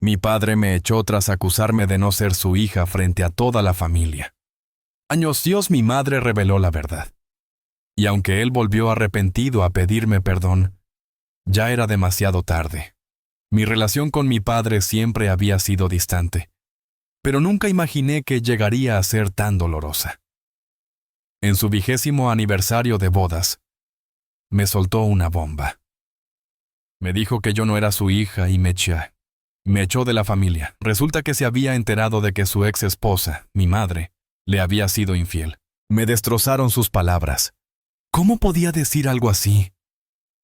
Mi padre me echó tras acusarme de no ser su hija frente a toda la familia. Años Dios, mi madre reveló la verdad. Y aunque él volvió arrepentido a pedirme perdón, ya era demasiado tarde. Mi relación con mi padre siempre había sido distante, pero nunca imaginé que llegaría a ser tan dolorosa. En su 20º aniversario de bodas, me soltó una bomba. Me dijo que yo no era su hija y me echó de la familia. Resulta que se había enterado de que su ex esposa, mi madre, le había sido infiel. Me destrozaron sus palabras. ¿Cómo podía decir algo así?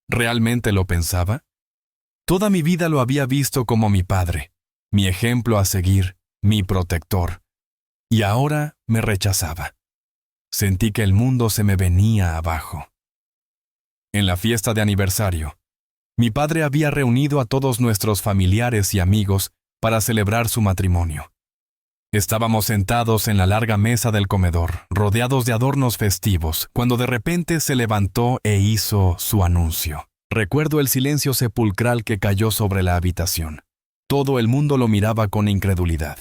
¿Realmente lo pensaba? Toda mi vida lo había visto como mi padre, mi ejemplo a seguir, mi protector. Y ahora me rechazaba. Sentí que el mundo se me venía abajo. En la fiesta de aniversario, mi padre había reunido a todos nuestros familiares y amigos para celebrar su matrimonio. Estábamos sentados en la larga mesa del comedor, rodeados de adornos festivos, cuando de repente se levantó e hizo su anuncio. Recuerdo el silencio sepulcral que cayó sobre la habitación. Todo el mundo lo miraba con incredulidad.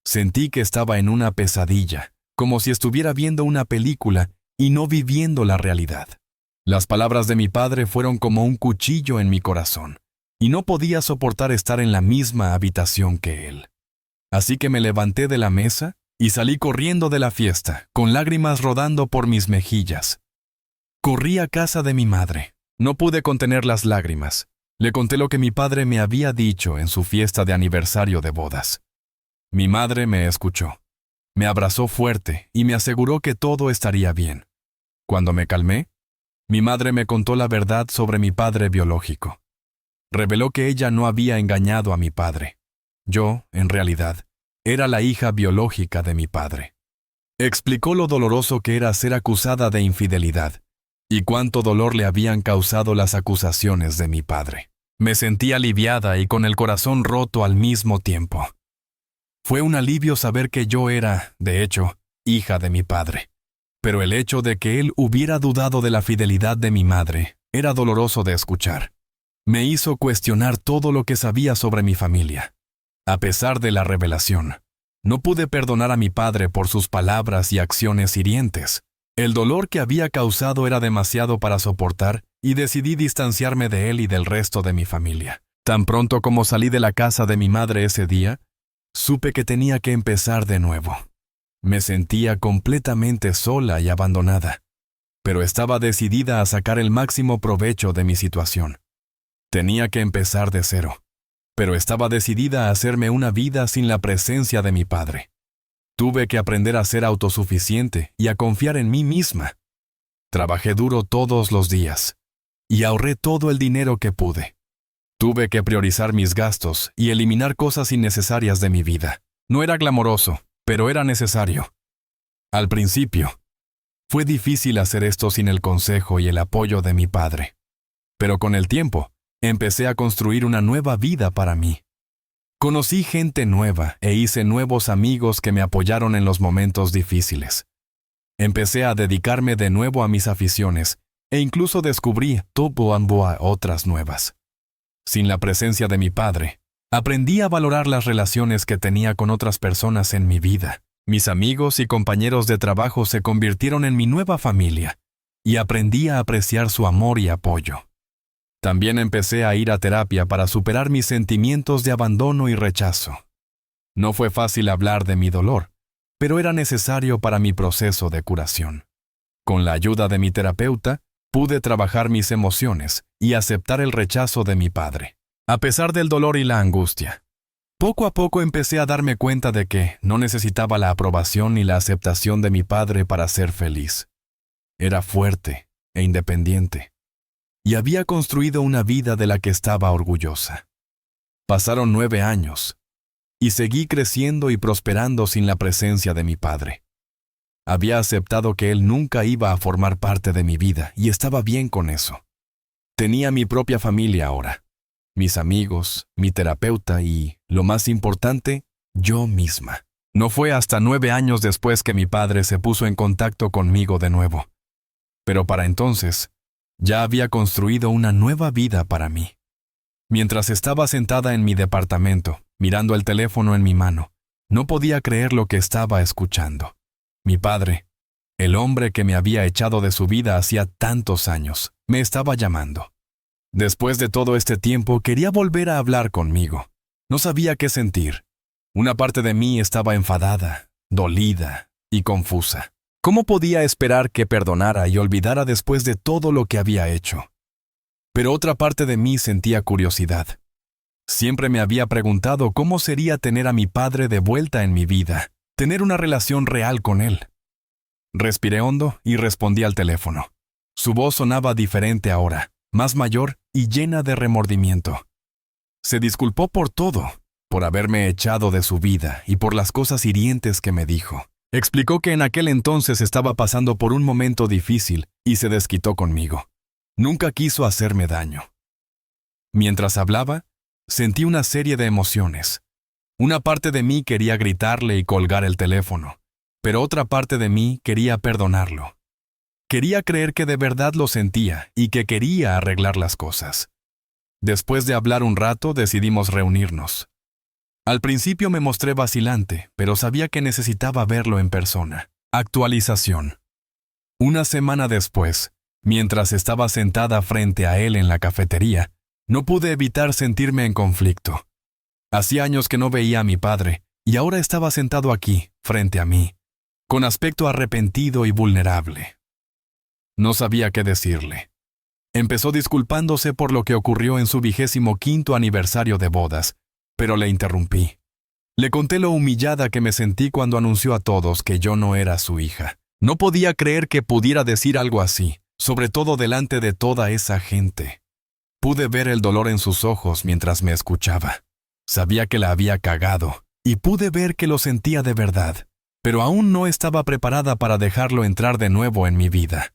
Sentí que estaba en una pesadilla, como si estuviera viendo una película y no viviendo la realidad. Las palabras de mi padre fueron como un cuchillo en mi corazón, y no podía soportar estar en la misma habitación que él. Así que me levanté de la mesa y salí corriendo de la fiesta, con lágrimas rodando por mis mejillas. Corrí a casa de mi madre. No pude contener las lágrimas. Le conté lo que mi padre me había dicho en su fiesta de aniversario de bodas. Mi madre me escuchó. Me abrazó fuerte y me aseguró que todo estaría bien. Cuando me calmé, mi madre me contó la verdad sobre mi padre biológico. Reveló que ella no había engañado a mi padre. Yo, en realidad, era la hija biológica de mi padre. Explicó lo doloroso que era ser acusada de infidelidad y cuánto dolor le habían causado las acusaciones de mi padre. Me sentí aliviada y con el corazón roto al mismo tiempo. Fue un alivio saber que yo era, de hecho, hija de mi padre. Pero el hecho de que él hubiera dudado de la fidelidad de mi madre era doloroso de escuchar. Me hizo cuestionar todo lo que sabía sobre mi familia. A pesar de la revelación, no pude perdonar a mi padre por sus palabras y acciones hirientes. El dolor que había causado era demasiado para soportar y decidí distanciarme de él y del resto de mi familia. Tan pronto como salí de la casa de mi madre ese día, supe que tenía que empezar de nuevo. Me sentía completamente sola y abandonada, pero estaba decidida a sacar el máximo provecho de mi situación. Tenía que empezar de cero, pero estaba decidida a hacerme una vida sin la presencia de mi padre. Tuve que aprender a ser autosuficiente y a confiar en mí misma. Trabajé duro todos los días y ahorré todo el dinero que pude. Tuve que priorizar mis gastos y eliminar cosas innecesarias de mi vida. No era glamoroso, pero era necesario. Al principio, fue difícil hacer esto sin el consejo y el apoyo de mi padre. Pero con el tiempo, empecé a construir una nueva vida para mí. Conocí gente nueva e hice nuevos amigos que me apoyaron en los momentos difíciles. Empecé a dedicarme de nuevo a mis aficiones e incluso descubrí otras nuevas. Sin la presencia de mi padre, aprendí a valorar las relaciones que tenía con otras personas en mi vida. Mis amigos y compañeros de trabajo se convirtieron en mi nueva familia y aprendí a apreciar su amor y apoyo. También empecé a ir a terapia para superar mis sentimientos de abandono y rechazo. No fue fácil hablar de mi dolor, pero era necesario para mi proceso de curación. Con la ayuda de mi terapeuta, pude trabajar mis emociones y aceptar el rechazo de mi padre, a pesar del dolor y la angustia. Poco a poco empecé a darme cuenta de que no necesitaba la aprobación ni la aceptación de mi padre para ser feliz. Era fuerte e independiente, y había construido una vida de la que estaba orgullosa. Pasaron 9 años, y seguí creciendo y prosperando sin la presencia de mi padre. Había aceptado que él nunca iba a formar parte de mi vida, y estaba bien con eso. Tenía mi propia familia ahora, mis amigos, mi terapeuta y, lo más importante, yo misma. No fue hasta 9 años después que mi padre se puso en contacto conmigo de nuevo. Pero para entonces, ya había construido una nueva vida para mí. Mientras estaba sentada en mi departamento, mirando el teléfono en mi mano, no podía creer lo que estaba escuchando. Mi padre, el hombre que me había echado de su vida hacía tantos años, me estaba llamando. Después de todo este tiempo, quería volver a hablar conmigo. No sabía qué sentir. Una parte de mí estaba enfadada, dolida y confusa. ¿Cómo podía esperar que perdonara y olvidara después de todo lo que había hecho? Pero otra parte de mí sentía curiosidad. Siempre me había preguntado cómo sería tener a mi padre de vuelta en mi vida, tener una relación real con él. Respiré hondo y respondí al teléfono. Su voz sonaba diferente ahora, más mayor y llena de remordimiento. Se disculpó por todo, por haberme echado de su vida y por las cosas hirientes que me dijo. Explicó que en aquel entonces estaba pasando por un momento difícil y se desquitó conmigo. Nunca quiso hacerme daño. Mientras hablaba, sentí una serie de emociones. Una parte de mí quería gritarle y colgar el teléfono, pero otra parte de mí quería perdonarlo. Quería creer que de verdad lo sentía y que quería arreglar las cosas. Después de hablar un rato, decidimos reunirnos. Al principio me mostré vacilante, pero sabía que necesitaba verlo en persona. Actualización. Una semana después, mientras estaba sentada frente a él en la cafetería, no pude evitar sentirme en conflicto. Hacía años que no veía a mi padre, y ahora estaba sentado aquí, frente a mí, con aspecto arrepentido y vulnerable. No sabía qué decirle. Empezó disculpándose por lo que ocurrió en su 25º aniversario de bodas, pero le interrumpí. Le conté lo humillada que me sentí cuando anunció a todos que yo no era su hija. No podía creer que pudiera decir algo así, sobre todo delante de toda esa gente. Pude ver el dolor en sus ojos mientras me escuchaba. Sabía que la había cagado, y pude ver que lo sentía de verdad, pero aún no estaba preparada para dejarlo entrar de nuevo en mi vida.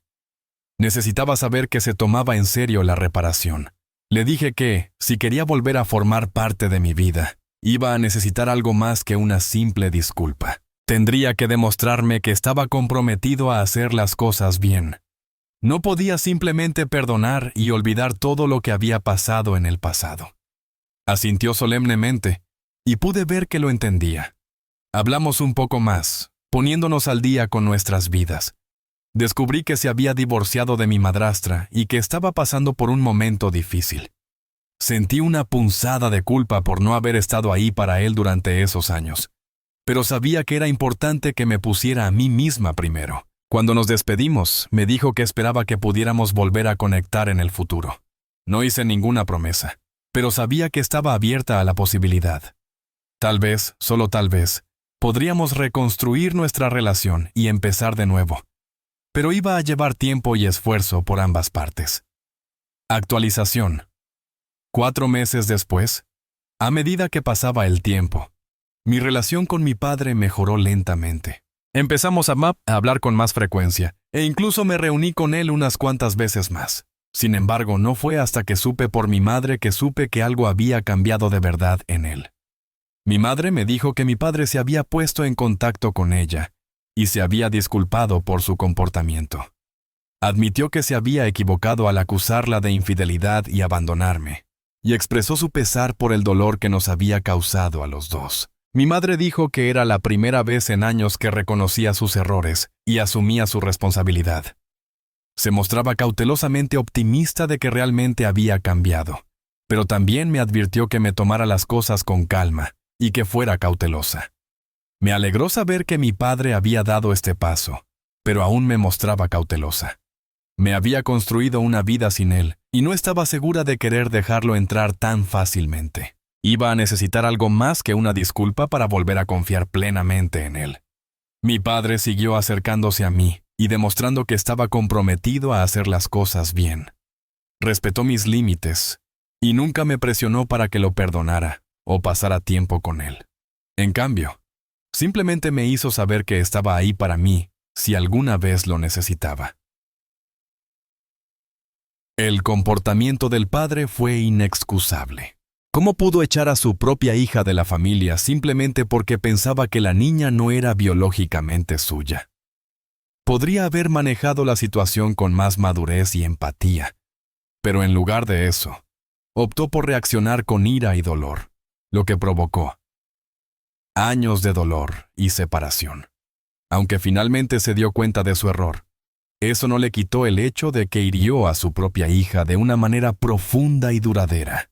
Necesitaba saber que se tomaba en serio la reparación. Le dije que, si quería volver a formar parte de mi vida, iba a necesitar algo más que una simple disculpa. Tendría que demostrarme que estaba comprometido a hacer las cosas bien. No podía simplemente perdonar y olvidar todo lo que había pasado en el pasado. Asintió solemnemente, y pude ver que lo entendía. Hablamos un poco más, poniéndonos al día con nuestras vidas. Descubrí que se había divorciado de mi madrastra y que estaba pasando por un momento difícil. Sentí una punzada de culpa por no haber estado ahí para él durante esos años, pero sabía que era importante que me pusiera a mí misma primero. Cuando nos despedimos, me dijo que esperaba que pudiéramos volver a conectar en el futuro. No hice ninguna promesa, pero sabía que estaba abierta a la posibilidad. Tal vez, solo tal vez, podríamos reconstruir nuestra relación y empezar de nuevo. Pero iba a llevar tiempo y esfuerzo por ambas partes. Actualización. 4 meses después, a medida que pasaba el tiempo, mi relación con mi padre mejoró lentamente. Empezamos a hablar con más frecuencia, e incluso me reuní con él unas cuantas veces más. Sin embargo, no fue hasta que supe por mi madre que supe que algo había cambiado de verdad en él. Mi madre me dijo que mi padre se había puesto en contacto con ella, y se había disculpado por su comportamiento. Admitió que se había equivocado al acusarla de infidelidad y abandonarme, y expresó su pesar por el dolor que nos había causado a los dos. Mi madre dijo que era la primera vez en años que reconocía sus errores y asumía su responsabilidad. Se mostraba cautelosamente optimista de que realmente había cambiado, pero también me advirtió que me tomara las cosas con calma y que fuera cautelosa. Me alegró saber que mi padre había dado este paso, pero aún me mostraba cautelosa. Me había construido una vida sin él y no estaba segura de querer dejarlo entrar tan fácilmente. Iba a necesitar algo más que una disculpa para volver a confiar plenamente en él. Mi padre siguió acercándose a mí y demostrando que estaba comprometido a hacer las cosas bien. Respetó mis límites y nunca me presionó para que lo perdonara o pasara tiempo con él. En cambio, simplemente me hizo saber que estaba ahí para mí si alguna vez lo necesitaba. El comportamiento del padre fue inexcusable. ¿Cómo pudo echar a su propia hija de la familia simplemente porque pensaba que la niña no era biológicamente suya? Podría haber manejado la situación con más madurez y empatía, pero en lugar de eso, optó por reaccionar con ira y dolor, lo que provocó años de dolor y separación. Aunque finalmente se dio cuenta de su error, eso no le quitó el hecho de que hirió a su propia hija de una manera profunda y duradera.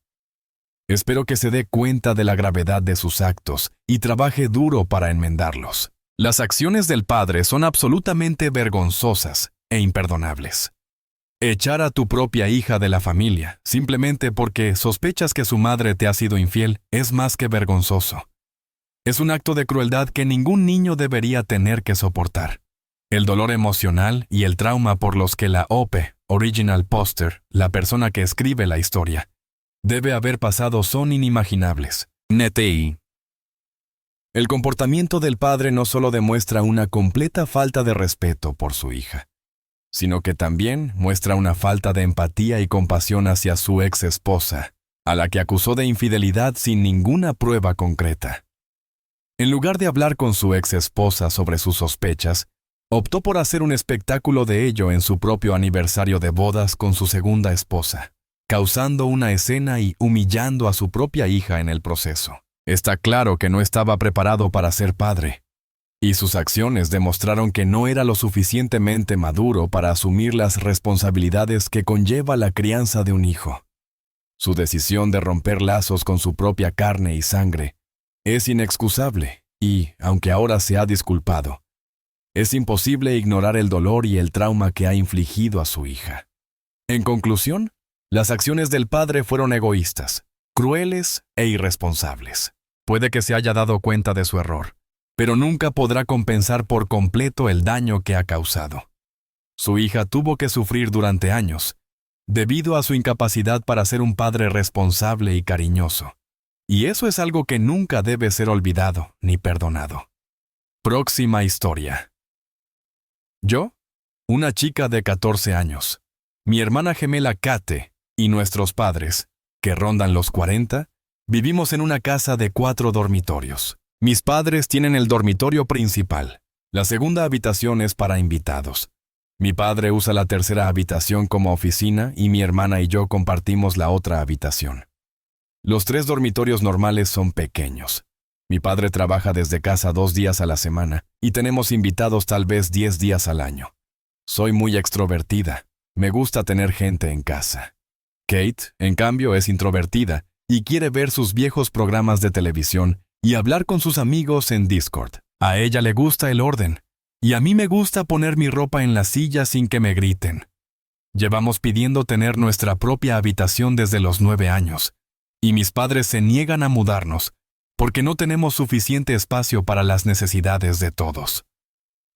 Espero que se dé cuenta de la gravedad de sus actos y trabaje duro para enmendarlos. Las acciones del padre son absolutamente vergonzosas e imperdonables. Echar a tu propia hija de la familia, simplemente porque sospechas que su madre te ha sido infiel, es más que vergonzoso. Es un acto de crueldad que ningún niño debería tener que soportar. El dolor emocional y el trauma por los que la OP, Original Poster, la persona que escribe la historia, debe haber pasado son inimaginables. NTI. El comportamiento del padre no solo demuestra una completa falta de respeto por su hija, sino que también muestra una falta de empatía y compasión hacia su ex esposa, a la que acusó de infidelidad sin ninguna prueba concreta. En lugar de hablar con su ex esposa sobre sus sospechas, optó por hacer un espectáculo de ello en su propio aniversario de bodas con su segunda esposa, causando una escena y humillando a su propia hija en el proceso. Está claro que no estaba preparado para ser padre, y sus acciones demostraron que no era lo suficientemente maduro para asumir las responsabilidades que conlleva la crianza de un hijo. Su decisión de romper lazos con su propia carne y sangre es inexcusable y, aunque ahora se ha disculpado, es imposible ignorar el dolor y el trauma que ha infligido a su hija. En conclusión, las acciones del padre fueron egoístas, crueles e irresponsables. Puede que se haya dado cuenta de su error, pero nunca podrá compensar por completo el daño que ha causado. Su hija tuvo que sufrir durante años, debido a su incapacidad para ser un padre responsable y cariñoso. Y eso es algo que nunca debe ser olvidado ni perdonado. Próxima historia. Yo, una chica de 14 años, mi hermana gemela Kate y nuestros padres, que rondan los 40, vivimos en una casa de 4 dormitorios. Mis padres tienen el dormitorio principal. La segunda habitación es para invitados. Mi padre usa la tercera habitación como oficina y mi hermana y yo compartimos la otra habitación. Los 3 dormitorios normales son pequeños. Mi padre trabaja desde casa 2 días a la semana y tenemos invitados tal vez 10 días al año. Soy muy extrovertida. Me gusta tener gente en casa. Kate, en cambio, es introvertida y quiere ver sus viejos programas de televisión y hablar con sus amigos en Discord. A ella le gusta el orden y a mí me gusta poner mi ropa en la silla sin que me griten. Llevamos pidiendo tener nuestra propia habitación desde los 9 años. Y mis padres se niegan a mudarnos, porque no tenemos suficiente espacio para las necesidades de todos.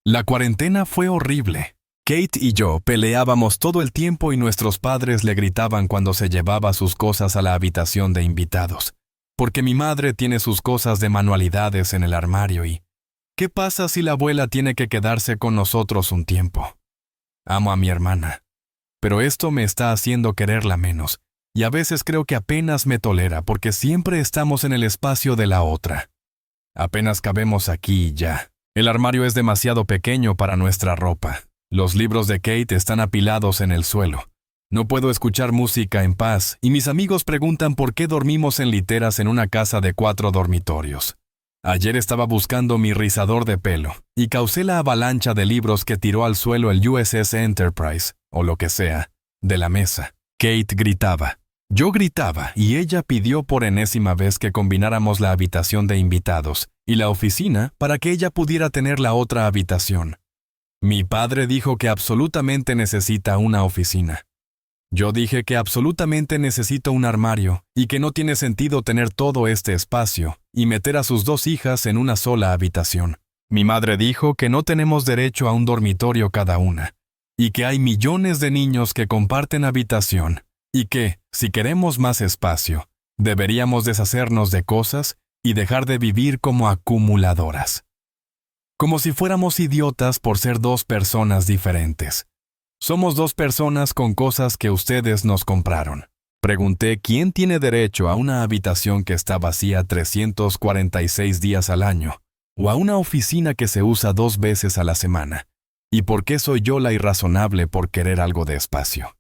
La cuarentena fue horrible. Kate y yo peleábamos todo el tiempo y nuestros padres le gritaban cuando se llevaba sus cosas a la habitación de invitados, porque mi madre tiene sus cosas de manualidades en el armario y ¿qué pasa si la abuela tiene que quedarse con nosotros un tiempo? Amo a mi hermana, pero esto me está haciendo quererla menos. Y a veces creo que apenas me tolera porque siempre estamos en el espacio de la otra. Apenas cabemos aquí y ya. El armario es demasiado pequeño para nuestra ropa. Los libros de Kate están apilados en el suelo. No puedo escuchar música en paz y mis amigos preguntan por qué dormimos en literas en una casa de 4 dormitorios. Ayer estaba buscando mi rizador de pelo y causé la avalancha de libros que tiró al suelo el USS Enterprise, o lo que sea, de la mesa. Kate gritaba. Yo gritaba y ella pidió por enésima vez que combináramos la habitación de invitados y la oficina para que ella pudiera tener la otra habitación. Mi padre dijo que absolutamente necesita una oficina. Yo dije que absolutamente necesito un armario y que no tiene sentido tener todo este espacio y meter a sus 2 hijas en una sola habitación. Mi madre dijo que no tenemos derecho a un dormitorio cada una y que hay millones de niños que comparten habitación. Y que, si queremos más espacio, deberíamos deshacernos de cosas y dejar de vivir como acumuladoras. Como si fuéramos idiotas por ser 2 personas diferentes. Somos 2 personas con cosas que ustedes nos compraron. Pregunté quién tiene derecho a una habitación que está vacía 346 días al año, o a una oficina que se usa 2 veces a la semana, y por qué soy yo la irrazonable por querer algo de espacio.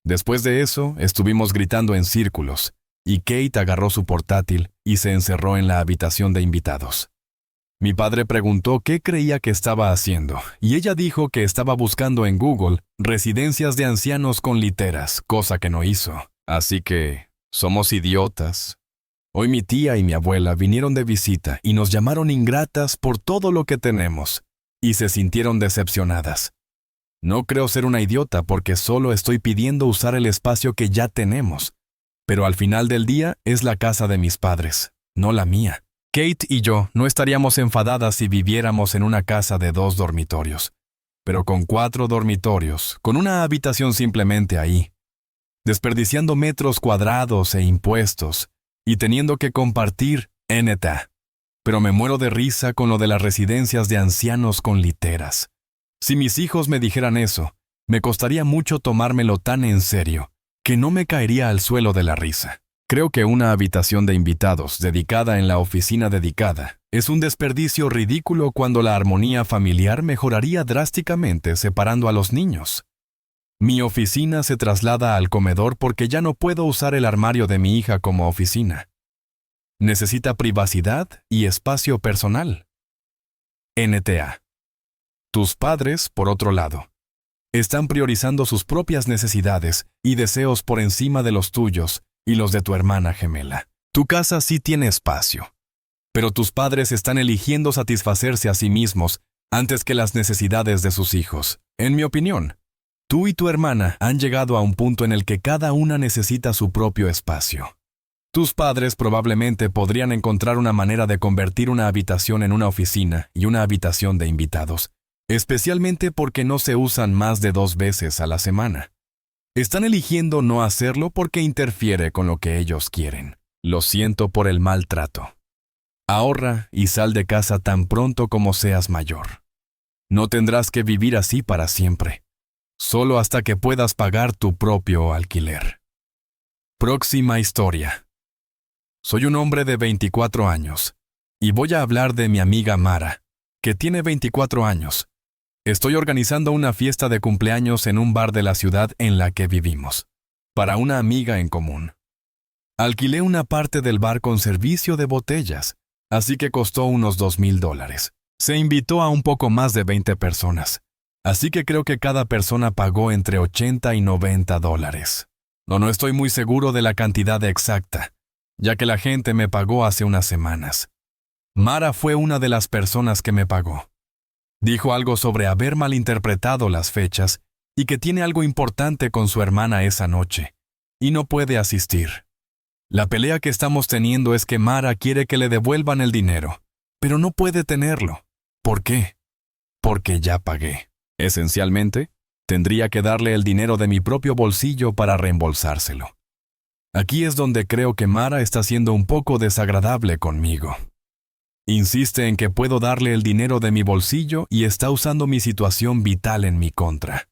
Después de eso, estuvimos gritando en círculos, y Kate agarró su portátil y se encerró en la habitación de invitados. Mi padre preguntó qué creía que estaba haciendo, y ella dijo que estaba buscando en Google residencias de ancianos con literas, cosa que no hizo. Así que, somos idiotas. Hoy mi tía y mi abuela vinieron de visita y nos llamaron ingratas por todo lo que tenemos, y se sintieron decepcionadas. No creo ser una idiota porque solo estoy pidiendo usar el espacio que ya tenemos, pero al final del día es la casa de mis padres, no la mía. Kate y yo no estaríamos enfadadas si viviéramos en una casa de 2 dormitorios, pero con 4 dormitorios, con una habitación simplemente ahí, desperdiciando metros cuadrados e impuestos, y teniendo que compartir NTA. Pero me muero de risa con lo de las residencias de ancianos con literas. Si mis hijos me dijeran eso, me costaría mucho tomármelo tan en serio, que no me caería al suelo de la risa. Creo que una habitación de invitados dedicada en la oficina dedicada es un desperdicio ridículo cuando la armonía familiar mejoraría drásticamente separando a los niños. Mi oficina se traslada al comedor porque ya no puedo usar el armario de mi hija como oficina. Necesita privacidad y espacio personal. NTA. Tus padres, por otro lado, están priorizando sus propias necesidades y deseos por encima de los tuyos y los de tu hermana gemela. Tu casa sí tiene espacio, pero tus padres están eligiendo satisfacerse a sí mismos antes que las necesidades de sus hijos. En mi opinión, tú y tu hermana han llegado a un punto en el que cada una necesita su propio espacio. Tus padres probablemente podrían encontrar una manera de convertir una habitación en una oficina y una habitación de invitados, especialmente porque no se usan más de 2 veces a la semana. Están eligiendo no hacerlo porque interfiere con lo que ellos quieren. Lo siento por el maltrato. Ahorra y sal de casa tan pronto como seas mayor. No tendrás que vivir así para siempre, solo hasta que puedas pagar tu propio alquiler. Próxima historia. Soy un hombre de 24 años, y voy a hablar de mi amiga Mara, que tiene 24 años. Estoy organizando una fiesta de cumpleaños en un bar de la ciudad en la que vivimos, para una amiga en común. Alquilé una parte del bar con servicio de botellas, así que costó unos $2,000. Se invitó a un poco más de 20 personas, así que creo que cada persona pagó entre $80 y $90. No estoy muy seguro de la cantidad exacta, ya que la gente me pagó hace unas semanas. Mara fue una de las personas que me pagó. Dijo algo sobre haber malinterpretado las fechas y que tiene algo importante con su hermana esa noche, y no puede asistir. La pelea que estamos teniendo es que Mara quiere que le devuelvan el dinero, pero no puede tenerlo. ¿Por qué? Porque ya pagué. Esencialmente, tendría que darle el dinero de mi propio bolsillo para reembolsárselo. Aquí es donde creo que Mara está siendo un poco desagradable conmigo. Insiste en que puedo darle el dinero de mi bolsillo y está usando mi situación vital en mi contra.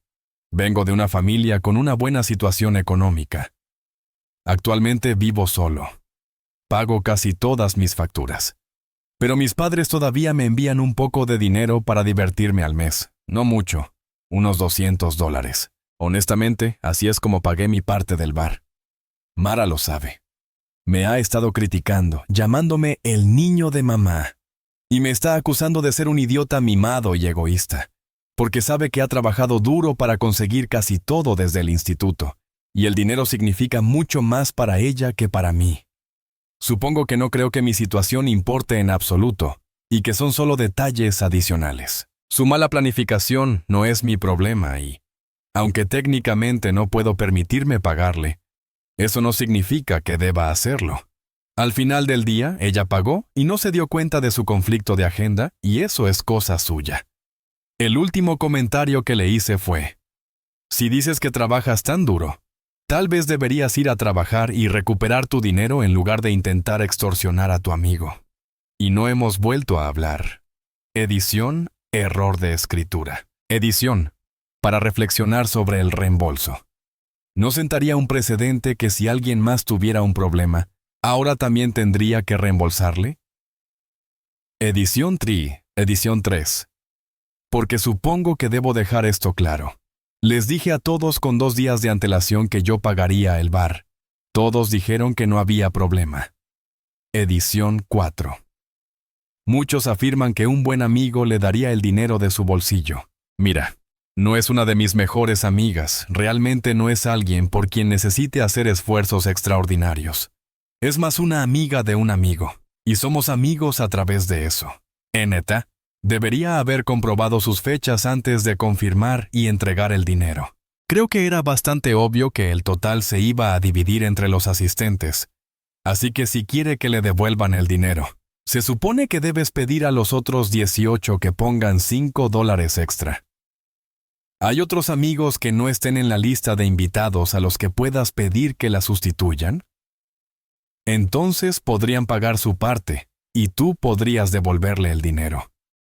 Vengo de una familia con una buena situación económica. Actualmente vivo solo. Pago casi todas mis facturas. Pero mis padres todavía me envían un poco de dinero para divertirme al mes. No mucho, unos $200. Honestamente, así es como pagué mi parte del bar. Mara lo sabe. Me ha estado criticando, llamándome el niño de mamá, y me está acusando de ser un idiota mimado y egoísta, porque sabe que ha trabajado duro para conseguir casi todo desde el instituto, y el dinero significa mucho más para ella que para mí. Supongo que no creo que mi situación importe en absoluto, y que son solo detalles adicionales. Su mala planificación no es mi problema y, aunque técnicamente no puedo permitirme pagarle, eso no significa que deba hacerlo. Al final del día, ella pagó y no se dio cuenta de su conflicto de agenda, y eso es cosa suya. El último comentario que le hice fue: si dices que trabajas tan duro, tal vez deberías ir a trabajar y recuperar tu dinero en lugar de intentar extorsionar a tu amigo. Y no hemos vuelto a hablar. Edición, error de escritura. Edición, para reflexionar sobre el reembolso. ¿No sentaría un precedente que si alguien más tuviera un problema, ahora también tendría que reembolsarle? Edición 3. Porque supongo que debo dejar esto claro. Les dije a todos con 2 días de antelación que yo pagaría el bar. Todos dijeron que no había problema. Edición 4. Muchos afirman que un buen amigo le daría el dinero de su bolsillo. Mira, no es una de mis mejores amigas, realmente no es alguien por quien necesite hacer esfuerzos extraordinarios. Es más una amiga de un amigo, y somos amigos a través de eso. Neta, debería haber comprobado sus fechas antes de confirmar y entregar el dinero. Creo que era bastante obvio que el total se iba a dividir entre los asistentes, así que si quiere que le devuelvan el dinero, se supone que debes pedir a los otros 18 que pongan $5 extra. ¿Hay otros amigos que no estén en la lista de invitados a los que puedas pedir que la sustituyan? Entonces podrían pagar su parte, y tú podrías devolverle el dinero.